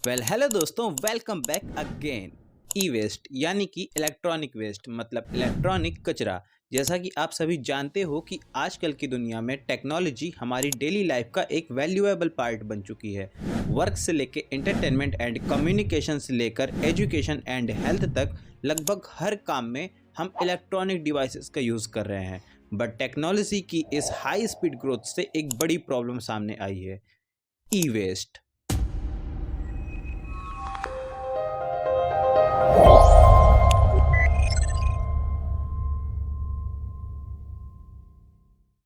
Hello दोस्तों, welcome back again. ई waste यानी कि इलेक्ट्रॉनिक वेस्ट मतलब इलेक्ट्रॉनिक कचरा। जैसा कि आप सभी जानते हो कि आजकल की दुनिया में टेक्नोलॉजी हमारी डेली लाइफ का एक वैल्यूएबल पार्ट बन चुकी है। वर्क से लेकर एंटरटेनमेंट एंड कम्युनिकेशन से लेकर एजुकेशन एंड हेल्थ तक लगभग हर काम में हम इलेक्ट्रॉनिक डिवाइसेस का यूज़ कर रहे हैं। बट टेक्नोलॉजी की इस हाई स्पीड ग्रोथ से एक बड़ी प्रॉब्लम सामने आई है, ई वेस्ट।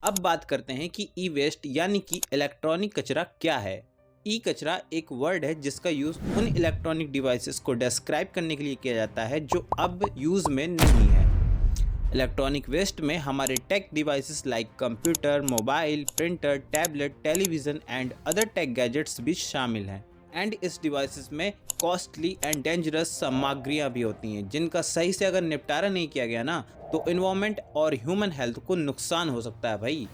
अब बात करते हैं कि ई वेस्ट यानी कि इलेक्ट्रॉनिक कचरा क्या है। ई कचरा एक वर्ड है जिसका यूज़ उन इलेक्ट्रॉनिक डिवाइसेस को डिस्क्राइब करने के लिए किया जाता है जो अब यूज़ में नहीं है। इलेक्ट्रॉनिक वेस्ट में हमारे tech devices like computer, mobile, printer, tablet, television and other tech gadgets भी शामिल हैं। एंड इस डिवाइसेस में कॉस्टली एंड डेंजरस सामग्रियां भी होती हैं जिनका सही से अगर निपटारा नहीं किया गया ना तो इन्वायरमेंट और ह्यूमन हेल्थ को नुकसान हो सकता है भाई।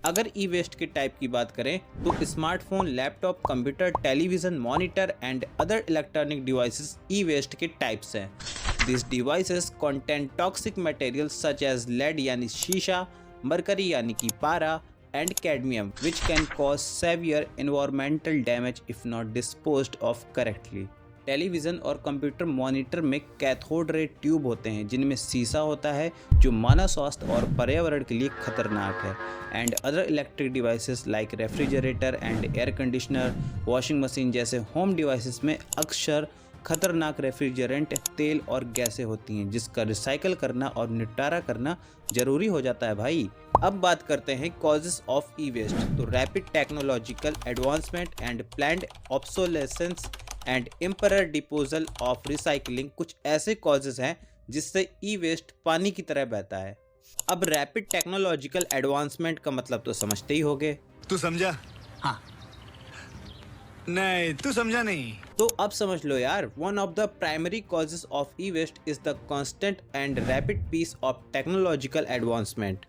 अगर ई वेस्ट के टाइप की बात करें तो smartphone, laptop, computer, television, monitor and other electronic devices E waste के टाइप्स हैं। These devices contain toxic materials such as lead यानी शीशा, mercury यानी कि पारा and cadmium which can cause severe environmental damage if not disposed of correctly। Television और computer monitor में cathode ray tube होते हैं जिनमें सीसा होता है जो मानव स्वास्थ्य और पर्यावरण के लिए खतरनाक है। And other electric devices like refrigerator and air conditioner, washing machine जैसे होम डिवाइसेस में अक्सर खतरनाक रेफ्रिजरेंट, तेल और गैसें होती हैं जिसका रिसाइकल करना और निपटारा करना जरूरी हो जाता है भाई। अब बात करते हैं कॉजेस ऑफ ई वेस्ट। तो rapid technological advancement and planned obsolescence and improper disposal of recycling कुछ ऐसे कॉजेज हैं जिससे ई वेस्ट पानी की तरह बहता है। अब रैपिड टेक्नोलॉजिकल एडवांसमेंट का मतलब तो समझते ही होगे। तू समझा? हाँ। नहीं, तू समझा नहीं। तो अब समझ लो यार, one of the primary causes of E waste is the constant and rapid pace of technological advancement.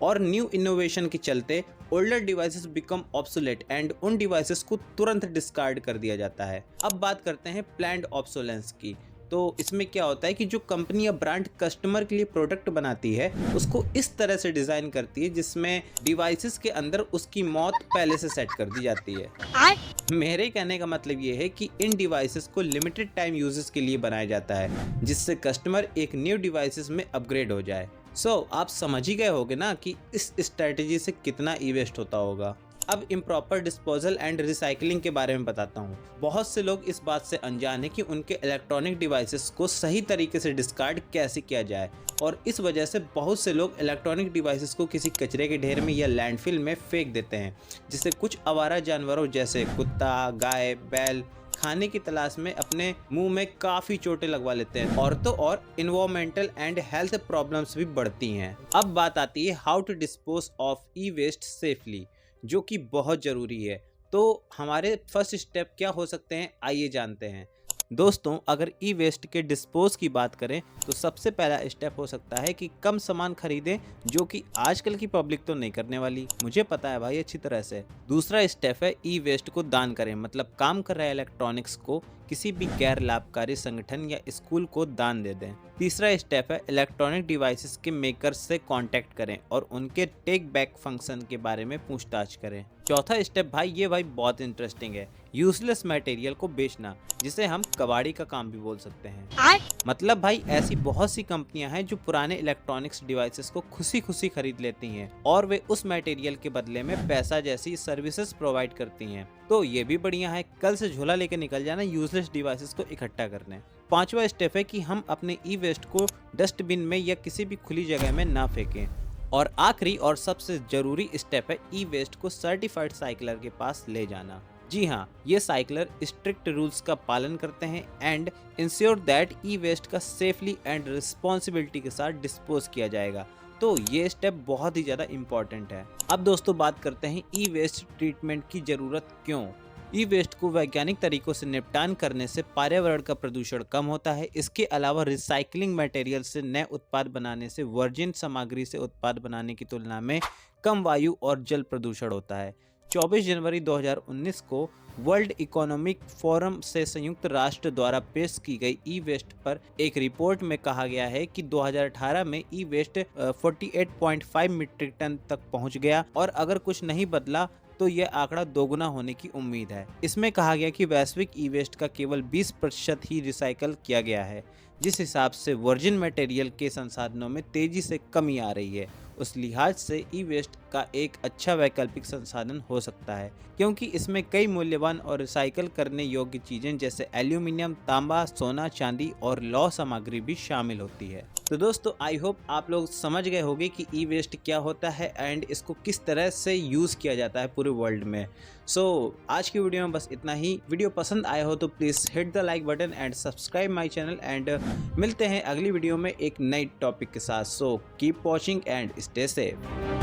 और न्यू इनोवेशन के चलते older devices become obsolete and उन डिवाइसेस को तुरंत डिस्कार्ड कर दिया जाता है। अब बात करते हैं प्लान्ड ऑब्सोलेंस की। तो इसमें क्या होता है कि जो कंपनी या ब्रांड कस्टमर के लिए प्रोडक्ट बनाती है उसको इस तरह से डिजाइन करती है जिसमें डिवाइसेस के अंदर उसकी मौत पहले से सेट कर दी जाती है। मेरे कहने का मतलब ये है कि इन डिवाइसेस को लिमिटेड टाइम यूजेस के लिए बनाया जाता है जिससे कस्टमर एक न्यू डिवाइसेस में अपग्रेड हो जाए। आप समझ ही गए होगे ना कि इस स्ट्रेटेजी से कितना ई वेस्ट होता होगा। अब इम्प्रॉपर डिस्पोजल एंड रिसाइकलिंग के बारे में बताता हूँ। बहुत से लोग इस बात से अनजान है कि उनके इलेक्ट्रॉनिक डिवाइसेस को सही तरीके से डिस्कार्ड कैसे किया जाए और इस वजह से बहुत से लोग इलेक्ट्रॉनिक डिवाइसेस को किसी कचरे के ढेर में या लैंडफिल में फेंक देते हैं जिससे कुछ आवारा जानवरों जैसे कुत्ता, गाय, बैल खाने की तलाश में अपने मुंह में काफी चोटें लगवा लेते हैं और इन्वायरमेंटल एंड हेल्थ प्रॉब्लम्स भी बढ़ती हैं। अब बात आती है how to dispose of E waste safely, जो कि बहुत ज़रूरी है। तो हमारे फर्स्ट स्टेप क्या हो सकते हैं, आइए जानते हैं। दोस्तों, अगर ई वेस्ट के डिस्पोज की बात करें तो सबसे पहला स्टेप हो सकता है कि कम सामान खरीदें, जो कि आजकल की पब्लिक तो नहीं करने वाली, मुझे पता है भाई अच्छी तरह से। दूसरा स्टेप है ई वेस्ट को दान करें, मतलब काम कर रहे इलेक्ट्रॉनिक्स को किसी भी गैर लाभकारी संगठन या स्कूल को दान दे दें। तीसरा स्टेप है इलेक्ट्रॉनिक डिवाइसेस के मेकर्स से कांटेक्ट करें और उनके टेक बैक फंक्शन के बारे में पूछताछ करें। चौथा स्टेप भाई बहुत इंटरेस्टिंग है, यूजलेस मटेरियल को बेचना, जिसे हम कबाड़ी का काम भी बोल सकते हैं। मतलब भाई ऐसी बहुत सी कंपनियां हैं जो पुराने इलेक्ट्रॉनिक्स डिवाइसेस को खुशी खुशी खरीद लेती हैं और वे उस मटेरियल के बदले में पैसा जैसी सर्विसेज प्रोवाइड करती हैं। तो ये भी बढ़िया है, कल से झोला लेके निकल जाना यूजलेस डिवाइसेस को इकट्ठा करने। पांचवा स्टेप है कि हम अपने ई वेस्ट को डस्टबिन में या किसी भी खुली जगह में ना फेंकें। और आखिरी और सबसे जरूरी स्टेप है ई वेस्ट को सर्टिफाइड साइकिलर के पास ले जाना। जी हाँ, ये साइकिलर स्ट्रिक्ट रूल्स का पालन करते हैं and ensure that E waste का सेफली एंड रिस्पॉन्सिबिलिटी के साथ डिस्पोज किया जाएगा। तो ये स्टेप बहुत ही ज़्यादा इम्पॉर्टेंट है। अब दोस्तों बात करते हैं ई वेस्ट ट्रीटमेंट की ज़रूरत क्यों। ई वेस्ट को वैज्ञानिक तरीकों से निपटान करने से पर्यावरण का प्रदूषण कम होता है। इसके अलावा रिसाइकलिंग मटेरियल से नए उत्पाद बनाने से वर्जिन सामग्री से उत्पाद बनाने की तुलना में कम वायु और जल प्रदूषण होता है। 24 जनवरी 2019 को वर्ल्ड इकोनॉमिक फोरम से संयुक्त राष्ट्र द्वारा पेश की गई ई वेस्ट पर एक रिपोर्ट में कहा गया है कि 2018 में ई वेस्ट 48.5 मीट्रिक टन तक पहुंच गया और अगर कुछ नहीं बदला तो यह आंकड़ा दोगुना होने की उम्मीद है। इसमें कहा गया कि वैश्विक ई वेस्ट का केवल 20% ही रिसाइकल किया गया है, जिस हिसाब से वर्जिन मटेरियल के संसाधनों में तेजी से कमी आ रही है। उस लिहाज से ई वेस्ट का एक अच्छा वैकल्पिक संसाधन हो सकता है, क्योंकि इसमें कई मूल्यवान और रिसाइकल करने योग्य चीजें जैसे एल्यूमिनियम, तांबा, सोना, चांदी और लौह सामग्री भी शामिल होती है। तो दोस्तों, आई होप आप लोग समझ गए होंगे कि ई वेस्ट क्या होता है एंड इसको किस तरह से यूज़ किया जाता है पूरे वर्ल्ड में। आज की वीडियो में बस इतना ही। वीडियो पसंद आया हो तो please hit the like button and subscribe my channel and मिलते हैं अगली वीडियो में एक नई टॉपिक के साथ। Keep watching and stay safe.